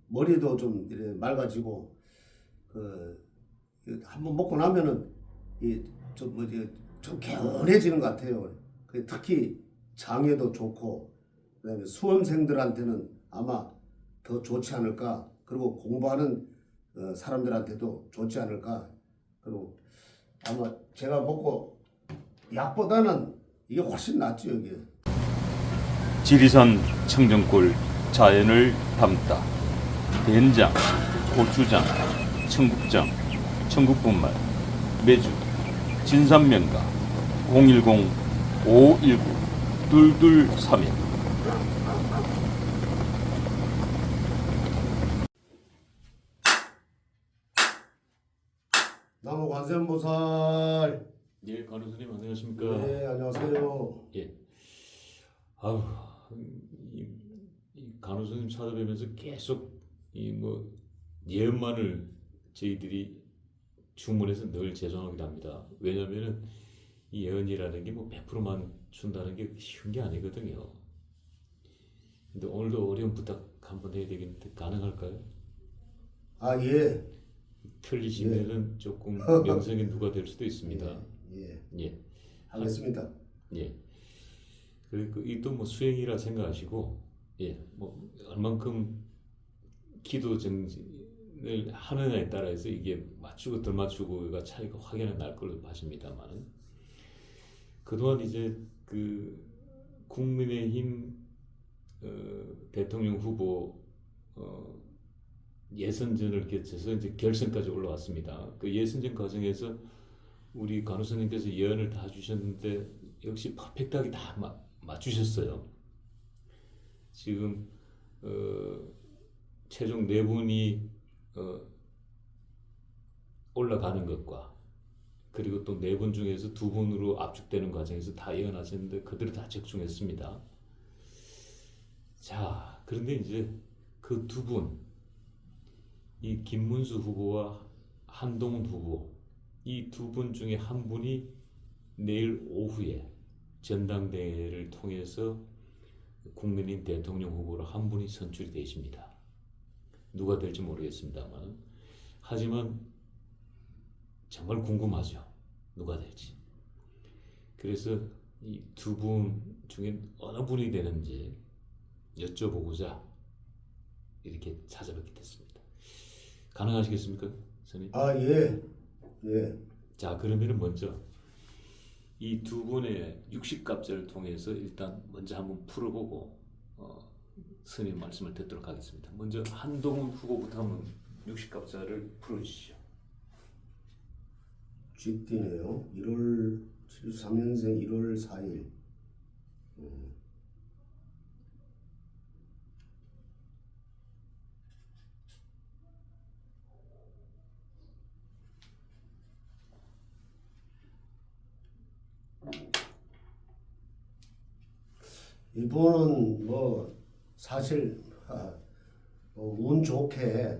머리도 좀 이렇게 맑아지고 한번 먹고 나면은 이좀 뭐지 좀 개운해지는 것 같아요. 특히 장에도 좋고 그다음에 수험생들한테는 아마 더 좋지 않을까. 그리고 공부하는 사람들한테도 좋지 않을까. 그리고 아마 제가 먹고 약보다는 이게 훨씬 낫죠 이게. 지리산 청정골 자연을 담다 된장, 고추장, 청국장, 청국분말, 매주, 진산면가 010-519-2231. 나무 관세음보살. 예, 간호사님 안녕하십니까? 네, 안녕하세요. 예. 아우, 이 간호사님 찾아뵈면서 계속 이 뭐 예언만을 저희들이 주문해서 늘 죄송하기도 합니다. 왜냐면은 이 예언이라는 게 뭐 100%만 준다는 게 쉬운 게 아니거든요. 근데 오늘도 어려운 부탁 한번 해야 되겠는데 가능할까요? 아, 예. 틀리시면은 조금 명성이 누가 될 수도 있습니다. 예. 예. 하겠습니다. 예. 그리고 이 또 뭐 수행이라 생각하시고, 예, 뭐 얼만큼 기도 정진을 하느냐에 따라서 이게 맞추고 덜 맞추고가 차이가 확연히 날 걸로 봐집니다만, 그동안 이제 그 국민의힘 대통령 후보 예선전을 거쳐서 이제 결선까지 올라왔습니다. 그 예선전 과정에서 우리 간호사님께서 예언을 다 주셨는데 역시 퍼펙트하게 다 맞추셨어요. 지금 최종 네 분이 올라가는 것과 그리고 또 네 분 중에서 두 분으로 압축되는 과정에서 다 예언하셨는데 그대로 다 적중했습니다. 자, 그런데 이제 그 두 분, 이 김문수 후보와 한동훈 후보, 이 두 분 중에 한 분이 내일 오후에 전당대회를 통해서 국민의힘 대통령 후보로 한 분이 선출이 되십니다. 누가 될지 모르겠습니다만, 하지만 정말 궁금하죠. 누가 될지. 그래서 이 두 분 중에 어느 분이 되는지 여쭤보고자 이렇게 찾아뵙게 됐습니다. 가능하시겠습니까, 선생님? 아, 예. 예. 자, 그러면은 먼저 이 두 분의 육식갑자를 통해서 일단 먼저 한번 풀어보고 스님 말씀을 듣도록 하겠습니다. 먼저 한동훈 후보부터 한번 육식갑자를 풀어주시죠. 쥐띠네요. 1월 73년생 1월 4일. 이분은 뭐 사실 운 좋게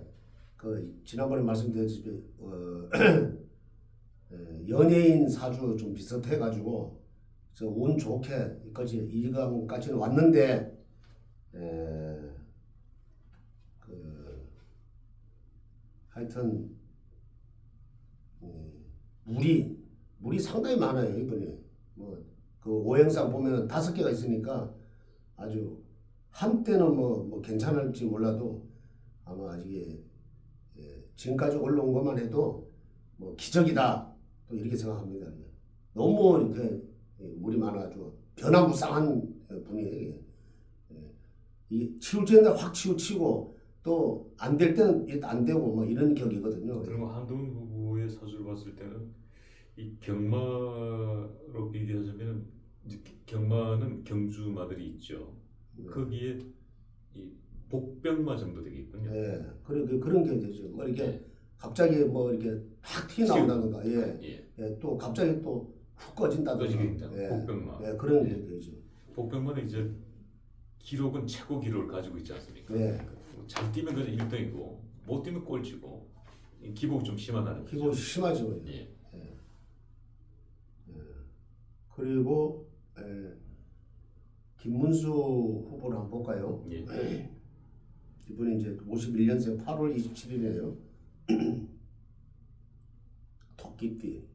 지난번에 말씀드렸듯이 연예인 사주 좀 비슷해가지고 운 좋게 이강까지는 왔는데 하여튼 물이 상당히 많아요 이번에. 그 오행상 보면은 5개가 있으니까 아주 한때는 뭐 괜찮을지 몰라도 아마 이게 지금까지 올라온 것만 해도 뭐 기적이다 또 이렇게 생각합니다. 너무 이렇게 물이 많아가지고 변화무쌍한 분이에요. 이 치울 때는 확 치우치고 또 안 될 때는 안 되고 뭐 이런 격이거든요. 그러면 한동훈 후보의 사주를 봤을 때는 이 경마로 비교하자면 경마는 경주마들이 있죠. 거기에 이 복병마 정도 되겠군요. 예, 그런 게 되죠. 뭐 이렇게 예. 갑자기 뭐 이렇게 탁 튀어나온다든가, 예. 또 갑자기 또 훅 꺼진다든가, 꺼지겠다. 복병마. 예, 그런 게 되죠. 복병마는 이제 기록은 최고 기록을 가지고 있지 않습니까? 예. 잘 뛰면 그냥 1등이고 못 뛰면 꼴찌고 기복이 좀 심하다는 거죠. 기복이 심하죠. 예. 그리고 김문수 후보를 한번 볼까요? 예. 이분이 이제 51년생 8월 27일이에요. 토끼띠.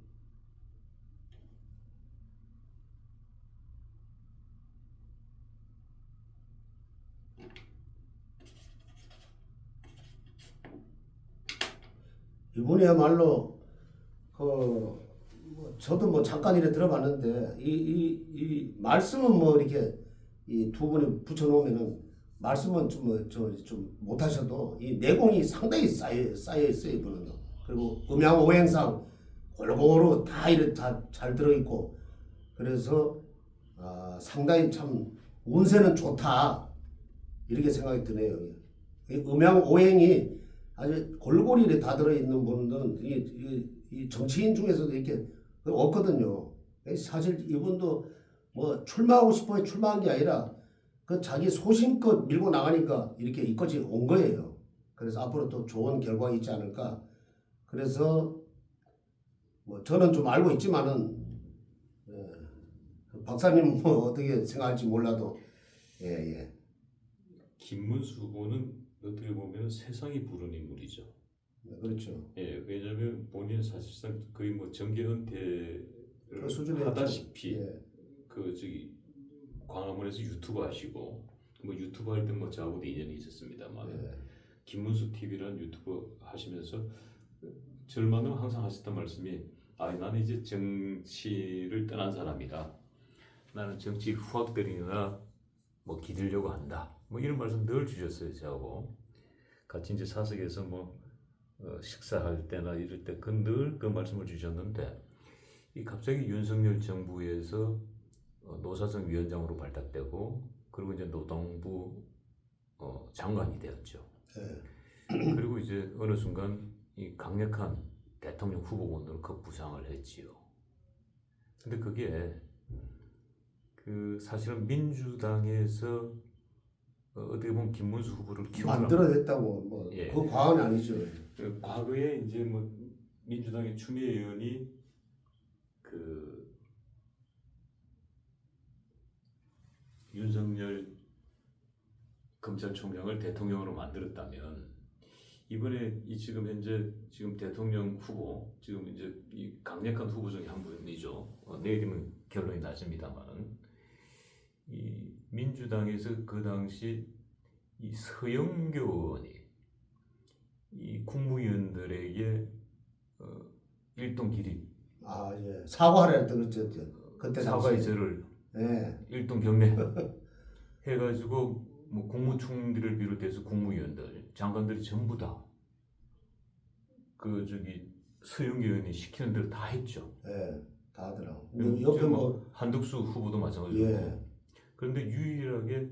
이분이야말로 저도 뭐 잠깐 이래 들어봤는데 이 말씀은 뭐 이렇게 이 두 분이 붙여놓으면은 말씀은 좀 못하셔도 이 내공이 상당히 쌓여 있어요 이분은. 그리고 음양 오행상 골고루 다 이렇게 다 잘 들어있고 그래서 상당히 참 운세는 좋다 이렇게 생각이 드네요. 이 음양 오행이 아주 골고루 이렇게 다 들어있는 분들은 이 정치인 중에서도 이렇게 없거든요. 사실 이분도 뭐 출마하고 싶어서 출마한 게 아니라 그 자기 소신껏 밀고 나가니까 이렇게 이까지 온 거예요. 그래서 앞으로 또 좋은 결과가 있지 않을까. 그래서 뭐 저는 좀 알고 있지만은 박사님 뭐 어떻게 생각할지 몰라도 예. 김문수 후보는 어떻게 보면 세상이 부른 인물이죠. 네, 그렇죠. 예, 왜냐하면 본인은 사실상 거의 뭐 정계 은퇴를 그 수준에 하다시피 예. 그 저기 광화문에서 유튜브 하시고 뭐 유튜브 할 때 뭐 저하고도 인연이 있었습니다만 예. 김문수 TV라는 유튜브 하시면서 절만은 항상 하셨던 말씀이 나는 이제 정치를 떠난 사람이다. 나는 정치 후학들이나 뭐 기들려고 한다. 뭐 이런 말씀 늘 주셨어요 저하고 같이 이제 사석에서 뭐 식사할 때나 이럴 때 늘 그 말씀을 주셨는데 이 갑자기 윤석열 정부에서 노사정 위원장으로 발탁되고 그리고 이제 노동부 장관이 되었죠. 예. 그리고 이제 어느 순간 이 강력한 대통령 후보군으로 급부상을 했지요. 근데 그게 그 사실은 민주당에서 어떻게 보면 김문수 후보를 만들어냈다고 뭐 예. 그 과언이 아니죠. 그 과거에 이제 뭐 민주당의 추미애 의원이 그 윤석열 검찰총장을 대통령으로 만들었다면 이번에 이 지금 현재 지금 대통령 후보 지금 이제 이 강력한 후보 중에 한 분이죠. 내일이면 결론이 나집니다만은 이 민주당에서 그 당시 이 서영교 의원이 이 국무위원들에게 일동 기립 예. 사과를 했던 그죠. 그때 사과의 당시에. 절을 예. 일동 경례 해가지고 뭐 국무총리를 비롯해서 국무위원들 장관들이 전부 다 그 저기 서영교 의원이 시키는 대로 다 했죠. 예. 다 하더라고. 옆에 뭐 한덕수 후보도 마찬가지고. 예. 그런데 유일하게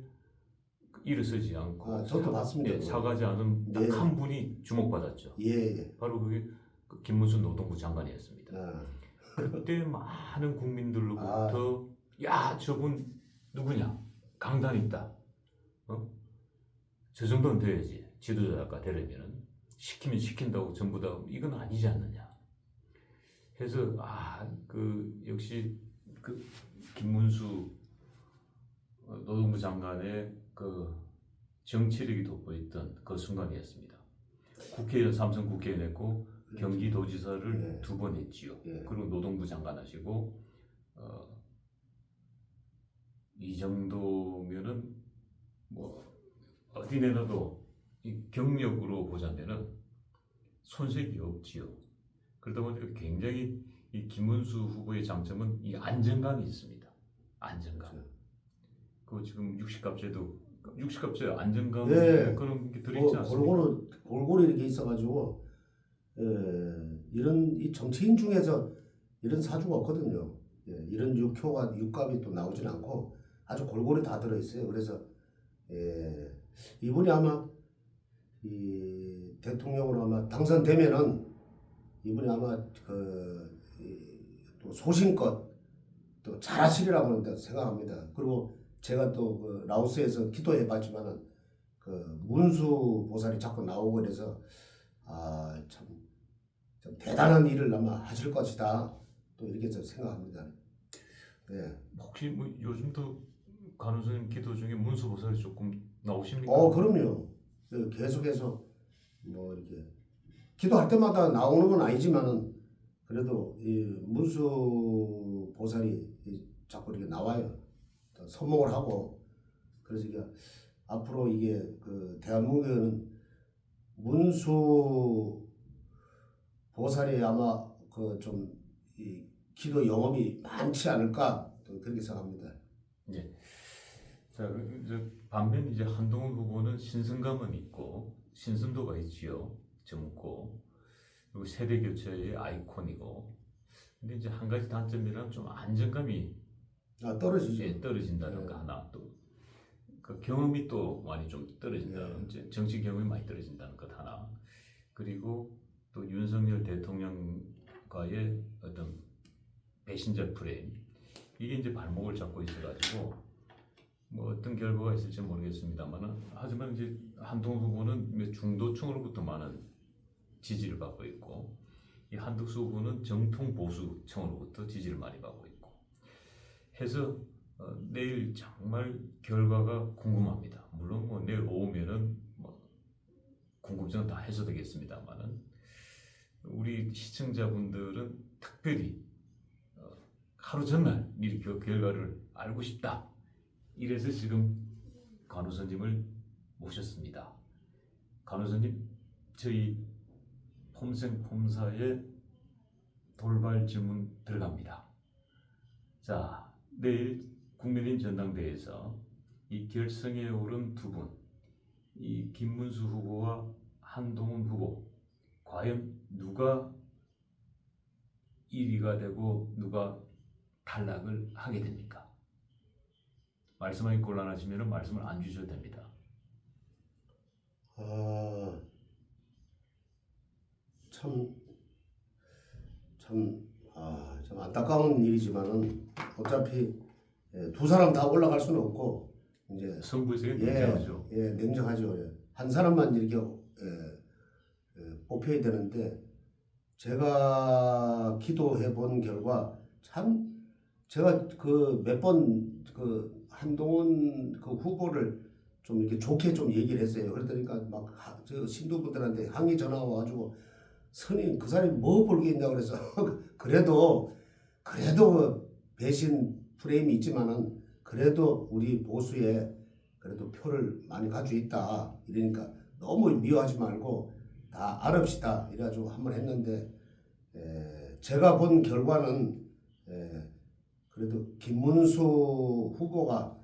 일어서지 않고 저도 봤습니다. 사과하지 않은 딱 예. 한 분이 주목받았죠. 예. 바로 그게 그 김문수 노동부 장관이었습니다. 아. 그때 많은 국민들로부터 야 저분 누구냐 강단 있다. 저 정도는 돼야지 지도자가 되려면은 시키면 시킨다고 전부 다 이건 아니지 않느냐. 해서 그 역시 그 김문수 노동부 장관의 그 정치력이 돋보였던 그 순간이었습니다. 국회의원 삼선 국회의원 했고 경기도지사를 예. 2번 했지요. 예. 그리고 노동부 장관 하시고 이 정도면은 뭐 어디 내놔도 이 경력으로 보자면은 손색이 없지요. 그러다 보니까 굉장히 이 김문수 후보의 장점은 이 안정감이 있습니다. 안정감. 그렇죠. 그 지금 60갑제 안정감 예. 그런 게 들어있지 않습니까? 골고루 이렇게 있어가지고 이런 이 정치인 중에서 이런 사주가 없거든요. 예. 이런 육갑이 또 나오진 않고 아주 골고루 다 들어있어요. 그래서 이분이 아마 이 대통령으로 아마 당선되면은 이분이 아마 또 소신껏 또 잘하시리라고 생각합니다. 그리고 제가 또 그 라오스에서 기도해봤지만은 그 문수 보살이 자꾸 나오고 그래서 참 대단한 일을 아마 하실 것이다. 또 이렇게 저 생각합니다. 네. 혹시 뭐 요즘도 간호사님 기도 중에 문수 보살이 조금 나오십니까? 그럼요. 계속해서 뭐 이렇게 기도할 때마다 나오는 건 아니지만은 그래도 이 문수 보살이 자꾸 이렇게 나와요. 선목을 하고 그래서 이게 앞으로 이게 그 대한민국에는 문수 보살이 아마 그 좀 이 기도 영업이 많지 않을까 또 그렇게 생각합니다. 예. 자, 반면 이제 한동훈 후보는 신선감은 있고 신선도가 있지요. 젊고 그리고 세대 교체의 아이콘이고. 근데 이제 한 가지 단점이란 좀 안정감이 떨어지죠. 떨어진다는 거 하나 또 그 경험이 또 많이 좀 떨어진다는 정치 경험이 많이 떨어진다는 것 하나 그리고 또 윤석열 대통령과의 어떤 배신자 프레임 이게 이제 발목을 잡고 있어가지고 뭐 어떤 결과가 있을지 모르겠습니다만은 하지만 이제 한동훈 후보는 중도층으로부터 많은 지지를 받고 있고 이 한덕수 후보는 정통 보수층으로부터 지지를 많이 받고 있고 해서 내일 정말 결과가 궁금합니다. 물론 뭐 내일 오후면은 뭐 궁금증은 다 해소되겠습니다만은 우리 시청자분들은 특별히 하루 전날 미리 그 결과를 알고 싶다. 이래서 지금 간호사님을 모셨습니다. 간호사님, 저희 폼생폼사의 돌발 질문 들어갑니다. 자, 내일 국민의힘 전당대회에서 이 결성에 오른 두 분, 이 김문수 후보와 한동훈 후보, 과연 누가 1위가 되고 누가 탈락을 하게 됩니까? 말씀하기 곤란하시면 말씀을 안 주셔도 됩니다. 참 안타까운 일이지만은 어차피 두 사람 다 올라갈 수는 없고 이제 승부에서 냉정하죠. 냉정하죠. 한 사람만 이렇게 뽑혀야 되는데 제가 기도해 본 결과 참 제가 그 몇 번 그 한동훈 그 후보를 좀 이렇게 좋게 좀 얘기를 했어요. 그러니까 막 저 신도분들한테 항의 전화 와가지고 선임 그 사람이 뭐 벌겠냐고 그래서 그래도 배신 프레임이 있지만은 그래도 우리 보수에 그래도 표를 많이 가지고 있다 이러니까 너무 미워하지 말고 다 알읍시다 이래가지고 한번 했는데 제가 본 결과는 그래도 김문수 후보가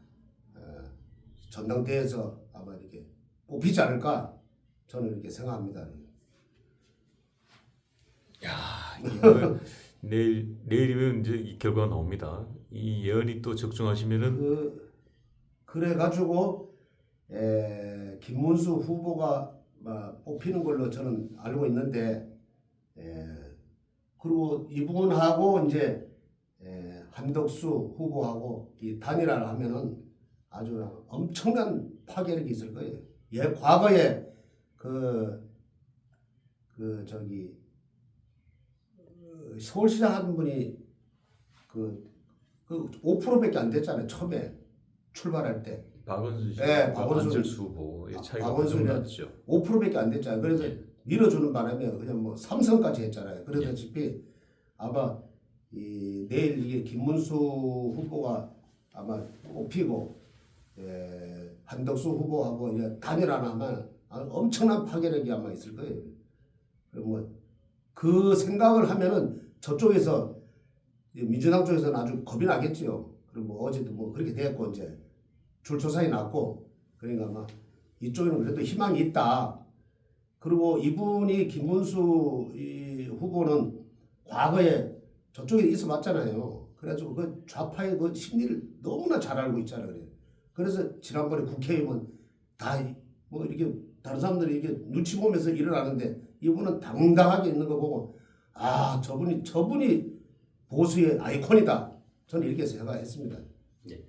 전당대회에서 아마 이렇게 뽑히지 않을까 저는 이렇게 생각합니다. 야, 이거 내일이면 이제 이 결과가 나옵니다. 이 예언이 또 적중하시면은 그래가지고 김문수 후보가 뽑히는 걸로 저는 알고 있는데 그리고 이분하고 이제 한덕수 후보하고 이 단일화를 하면은 아주 엄청난 파괴력이 있을 거예요. 과거에 서울시장 한 분이 그 5%밖에 안 됐잖아요. 처음에 출발할 때. 박원순 씨, 박원순 안철수 후보의 차이가 박원순이 엄청났죠. 5%밖에 안 됐잖아요. 그래서 밀어주는 바람에 그냥 뭐 삼성까지 했잖아요. 그러다시피 아마 내일 이게 김문수 후보가 아마 뽑히고 한덕수 후보하고 이제 단일화하면 엄청난 파괴력이 아마 있을 거예요. 뭐 그 생각을 하면은 저쪽에서 민주당 쪽에서는 아주 겁이 나겠지요. 그리고 뭐 어제도 뭐 그렇게 됐고 이제 줄초사이 났고 그러니까 아마 이쪽에는 그래도 희망이 있다. 그리고 이분이 김문수 후보는 과거에 저쪽에 있어봤잖아요. 그래가지고 그 좌파의 그 심리를 너무나 잘 알고 있잖아요. 그래서 지난번에 국회의원 다 뭐 이렇게 다른 사람들이 이렇게 눈치 보면서 일어나는데 이분은 당당하게 있는 거 보고 저분이 보수의 아이콘이다. 저는 이렇게 생각했습니다. 네.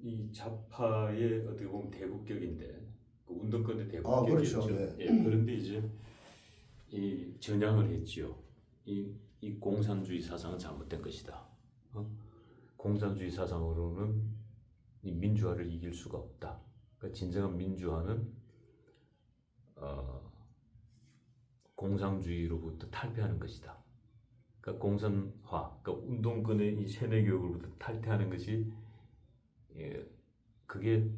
이 좌파의 어떻게 보면 대국격인데 그 운동권의 대국격이었죠. 그렇죠. 그런데 이제 이 전향을 했지요. 이 공산주의 사상은 잘못된 것이다. 공산주의 사상으로는 이 민주화를 이길 수가 없다. 그러니까 진정한 민주화는 공산주의로부터 탈피하는 것이다. 그러니까 공산화, 그러니까 운동권의 이 세뇌 교육으로부터 탈퇴하는 것이 그게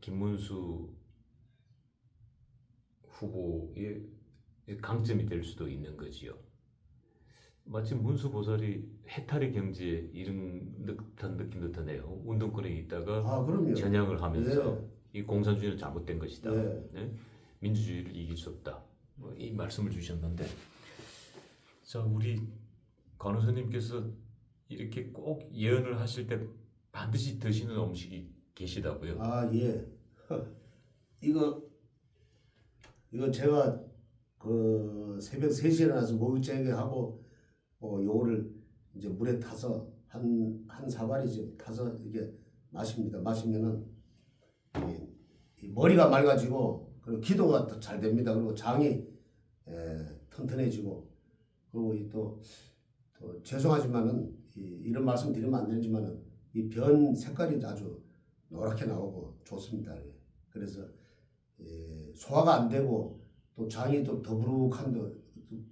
김문수 후보의 강점이 될 수도 있는 거지요. 마치 문수 보살이 해탈의 경지에 이른 듯한 느낌도 드네요. 운동권에 있다가 아, 그럼요. 전향을 하면서 이 공산주의는 잘못된 것이다. 예. 네? 민주주의를 이길 수 없다. 이 말씀을 주셨는데, 자, 우리 간호사님께서 이렇게 꼭 예언을 하실 때 반드시 드시는 음식이 계시다고요? 아, 예. 이거 제가 그 새벽 3시에 일어나서 목욕제게 하고 요거를 이제 물에 타서 한 사발이지 타서 이렇게 마십니다. 마시면은 이 머리가 맑아지고 그리고 기도가 더 잘 됩니다. 그리고 장이 튼튼해지고 그리고 또 죄송하지만은 이런 말씀 드리면 안 되지만은 이 변 색깔이 아주 노랗게 나오고 좋습니다. 예. 그래서 소화가 안 되고 또 장이 또 더부룩한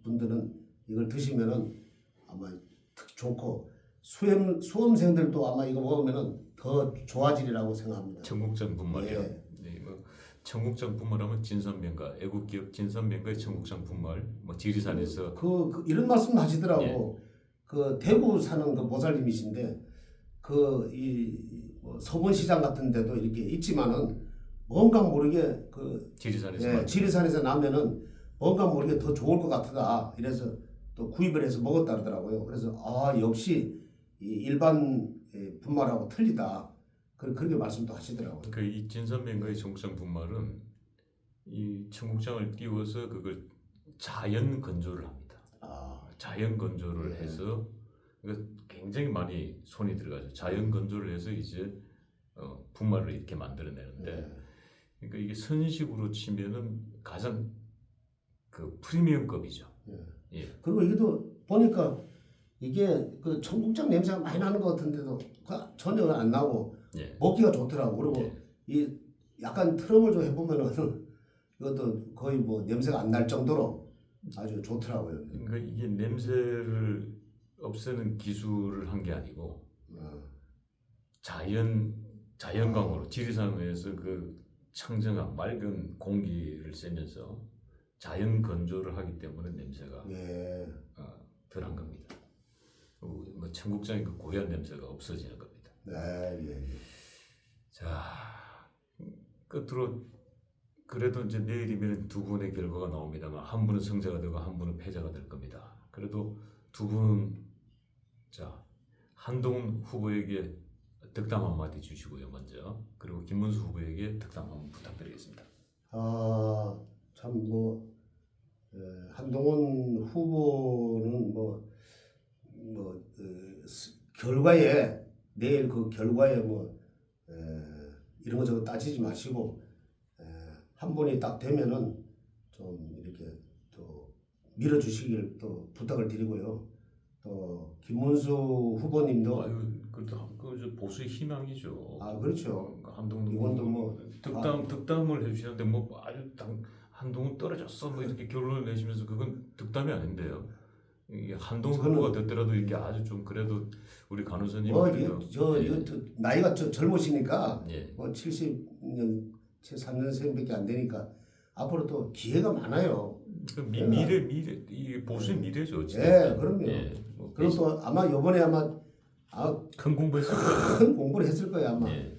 분들은 이걸 드시면은 아마 특 좋고 수험생들도 아마 이거 먹으면은 더 좋아지리라고 생각합니다. 청국장 분말이요. 예. 네, 뭐 청국장 분말하면 진선명가, 애국기업 진선명가의 청국장 분말, 뭐 지리산에서 이런 말씀 하시더라고. 예. 그 대구 사는 그 보살님이신데 뭐 서본시장 같은 데도 이렇게 있지만은 뭔가 모르게 지리산에서 지리산에서 나면은 뭔가 모르게 더 좋을 것 같다. 이래서 또 구입을 해서 먹었다 그러더라고요. 그래서 역시 이 일반 분말하고 틀리다. 그렇게 말씀도 하시더라고요. 이 진선명가의 청국장 분말은 이 청국장을 띄워서 그걸 자연 건조를 합니다. 자연 건조를 해서 그러니까 굉장히 많이 손이 들어가죠. 자연 건조를 해서 이제 분말을 이렇게 만들어내는데, 그러니까 이게 선식으로 치면은 가장 그 프리미엄급이죠. 예. 그리고 이게도 보니까 이게 그 청국장 냄새가 많이 나는 것 같은데도 전혀 안 나고 예. 먹기가 좋더라고. 그리고 예. 이 약간 트러블 좀 해보면은 이것도 거의 뭐 냄새가 안 날 정도로 아주 좋더라고요. 그러니까 이게 냄새를 없애는 기술을 한 게 아니고 자연광으로 지리산에서 그 청정한 맑은 공기를 쐬면서 자연 건조를 하기 때문에 냄새가 덜한 겁니다. 뭐 청국장의 그 고유한 냄새가 없어지는 겁니다. 예. 자, 끝으로 그래도 이제 내일이면 두 분의 결과가 나옵니다만 한 분은 승자가 되고 한 분은 패자가 될 겁니다. 그래도 두 분은 자 한동훈 후보에게 득담 한마디 주시고요 먼저, 그리고 김문수 후보에게 득담 한번 부탁드리겠습니다. 참 한동훈 후보는 결과에 내일 그 결과에 이런 거 저거 따지지 마시고 한 분이 딱 되면은 좀 이렇게 또 밀어주시길 또 부탁을 드리고요. 또 김문수 후보님도 그래도 그 보수의 희망이죠. 그렇죠. 한동훈 이번도 득담을 해주시는데 한동훈 떨어졌어 뭐 이렇게 결론을 내시면서 그건 득담이 아닌데요. 이게 한동훈 후보가 됐더라도 이렇게 아주 좀 그래도 우리 간호사님 나이가 젊으시니까 예. 70년 73년생밖에 안 되니까 앞으로 또 기회가 많아요. 미래 이 보수의 미래죠. 예, 그럼요. 뭐 그리고 또 아마 이번에 큰 공부했을 거예요. 큰 공부를 했을 거예요 아마. 예.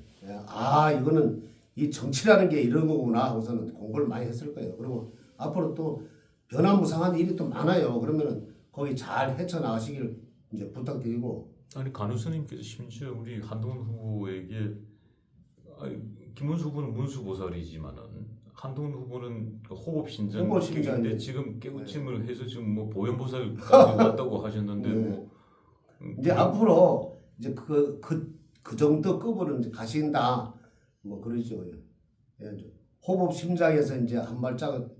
이거는 이 정치라는 게 이런 거구나 하고서는 공부를 많이 했을 거예요. 그리고 앞으로 또 변화무쌍한 일이 또 많아요. 그러면은 거기 잘 헤쳐나가시길 이제 부탁드리고. 아니 간호사님께서 심지어 우리 한동훈 후보에게 김문수 후보는 문수보살이지만은 한동훈 후보는 호법신전인데 지금 깨우침을 해서 지금 뭐 보현보살까지 왔다고 하셨는데 이제 앞으로 이제 그 정도 급으로 이제 가신다 뭐 그러죠. 호법 심장에서 이제 한 발짝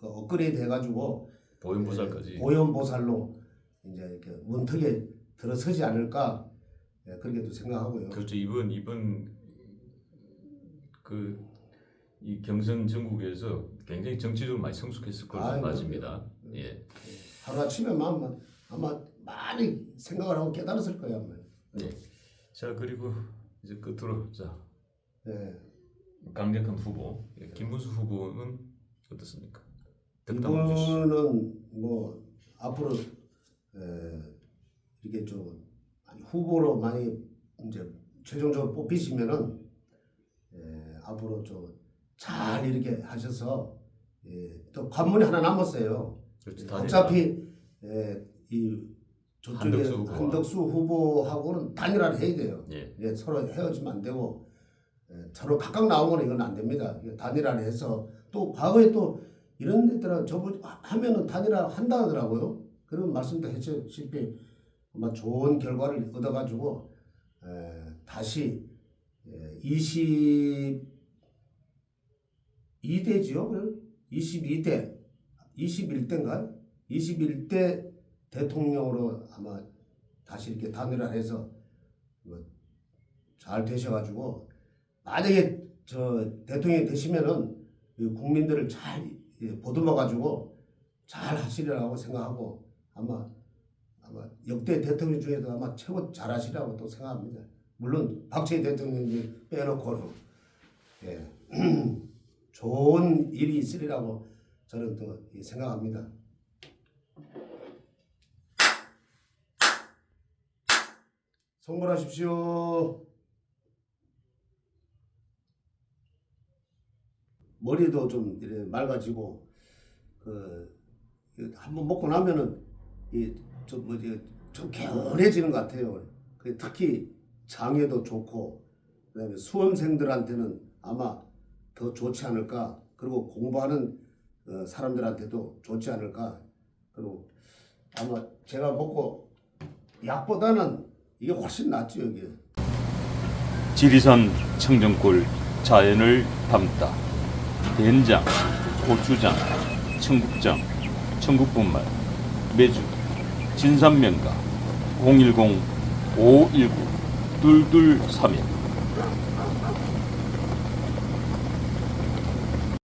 업그레이드 해가지고 보현보살로 이제 이렇게 문턱에 들어서지 않을까 그렇게도 생각하고요. 그렇죠. 이번 그 이 경선 전국에서 굉장히 정치적으로 많이 성숙했을 것으로 아유, 맞습니다. 예. 하루아침에만 아마 많이 생각을 하고 깨달았을 거예요. 아마. 예. 자 그리고 이제 끝으로 자 예. 강력한 후보 김문수 후보는 어떻습니까? 득담 주시죠. 이분은 뭐 앞으로 이렇게 좀 후보로 많이 이제 최종적으로 뽑히시면은 앞으로 좀 잘 이렇게 하셔서 또 관문이 하나 남았어요. 그렇죠. 단일화. 어차피 이 저쪽에 한덕수 후보와. 한덕수 후보하고는 단일화를 해야 돼요. 예. 서로 헤어지면 안 되고 서로 각각 나오면 이건 안 됩니다. 이거 단일화를 해서 또 과거에 또 이런 데들은 저번 하면은 단일화 한다 하더라고요. 그런 말씀도 했다시피 아마 좋은 결과를 얻어가지고 다시 22대지요? 22대 21대인가요? 21대 대통령으로 아마 다시 이렇게 단일화해서 잘 되셔가지고 만약에 저 대통령이 되시면은 국민들을 잘 보듬어가지고 잘 하시리라고 생각하고 아마 역대 대통령 중에서 아마 최고 잘하시라고 또 생각합니다. 물론 박정희 대통령이 빼놓고는 좋은 일이 있으리라고 저는 또 생각합니다. 성불하십시오. 머리도 좀 이렇게 맑아지고 한번 먹고 나면은 좀 개운해지는 것 같아요. 특히 장에도 좋고 그다음에 수험생들한테는 아마 더 좋지 않을까. 그리고 공부하는 사람들한테도 좋지 않을까. 그리고 아마 제가 먹고 약보다는 이게 훨씬 낫죠 여기. 지리산 청정골 자연을 담다 된장, 고추장, 청국장, 청국분말, 매주, 진산면가 010-519-2231